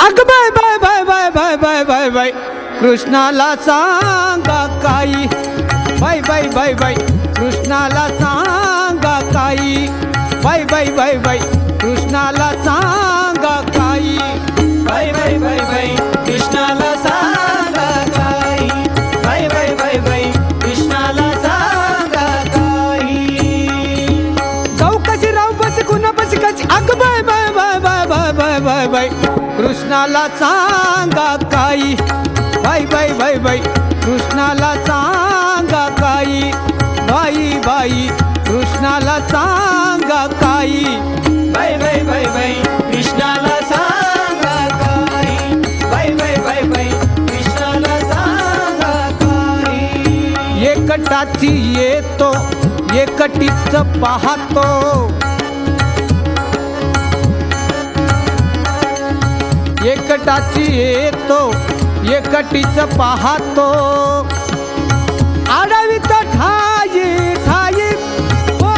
अग bye bye bye bye bye bye bye bye कृष्णाला सांगा काही बाय बाय बाय बाय कृष्णाला सांगा काही बाय बाय बाय बाय कृष्णाला सांगा काही बाय बाय बाय बाय कृष्णाला सांगा काही बाय बाय बाय बाय कृष्णाला सांगा काही जाऊ कशी राहू बस कुणा बस कशी अग bye bye bye bye bye bye bye bye कृष्णाला सांगा काही बाय बाय बाय बाय कृष्णाला सांगा काही बाई बाई कृष्णाला सांगा काही बाय बाय बाय बाय कृष्णाला सांगा काही बाय बाय बाय बाय कृष्णाला सांगा काही एकटाची येतो एकटीच पाहतो एकटाची येतो एकटीच पाहतो आडवीत ठाई ठाई ओ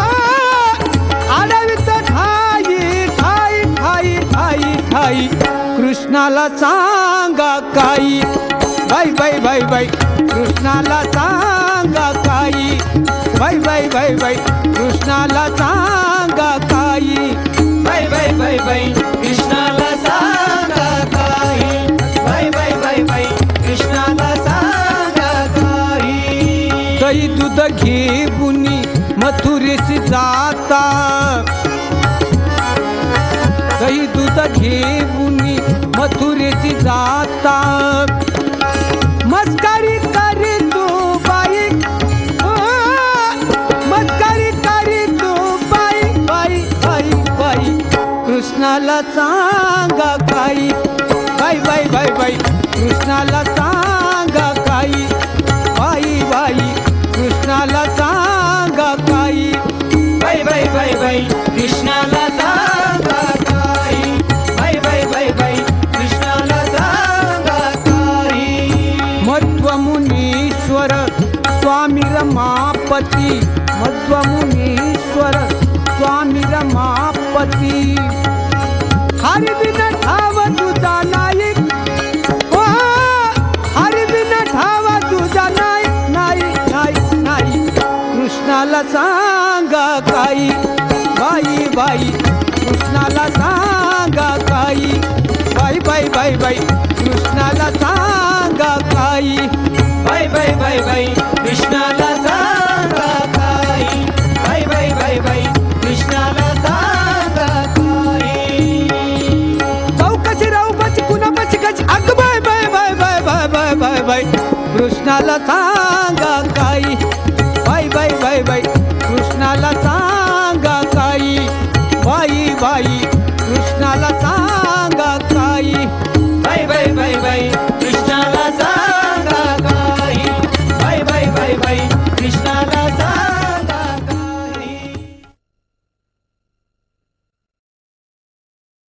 आडवीत ठाई ठाई ठाई ठाई ठाई कृष्णाला सांगा काही बाय बाय बाय बाय कृष्णाला सांगा काही बाय बाय बाय बाय कृष्णाला सांगा काही बाय बाय बाय बाय कृष्णाला सांगा काही बाय बाय बाय बाय कृष्णाला सांगा काही दही दूध घेऊनी मथुरेशी जाता दही दूध घेऊनी मथुरेशी जाता मस्करी करी तू बाई ओ, मस्करी करी तू बाई बाई बाई बाई कृष्णाला सांगा काही बाय बाय बाय बाय कृष्णाला सांगा काही बाई बाई कृष्णाला सांगा काही बाय बाय बाय बाय कृष्णाला सांगा काही बाय बाय बाय बाय कृष्णाला सांगा काही मध्वमुनीश्वर स्वामी रमापती मध्वमुनीश्वर स्वामी रमापती हरि बिन ठाव तुझा नाही ओ हरि बिन ठाव तुझा नाही नाही नाही नाही कृष्णाला सांगा काही बाई बाई कृष्णाला सांगा काही बाय बाय बाय बाय कृष्णाला सांगा काही बाय बाय बाय बाय कृष्णाला सांगा काही बाय बाय बाय बाय कृष्णाला सांगा काही चौकशी राहू बस कुणा बस कशी अग bye bye bye bye bye bye bye bye कृष्णाला सांगा काही बाय बाय बाय बाय कृष्णाला सांगा काही बाई बाई कृष्णाला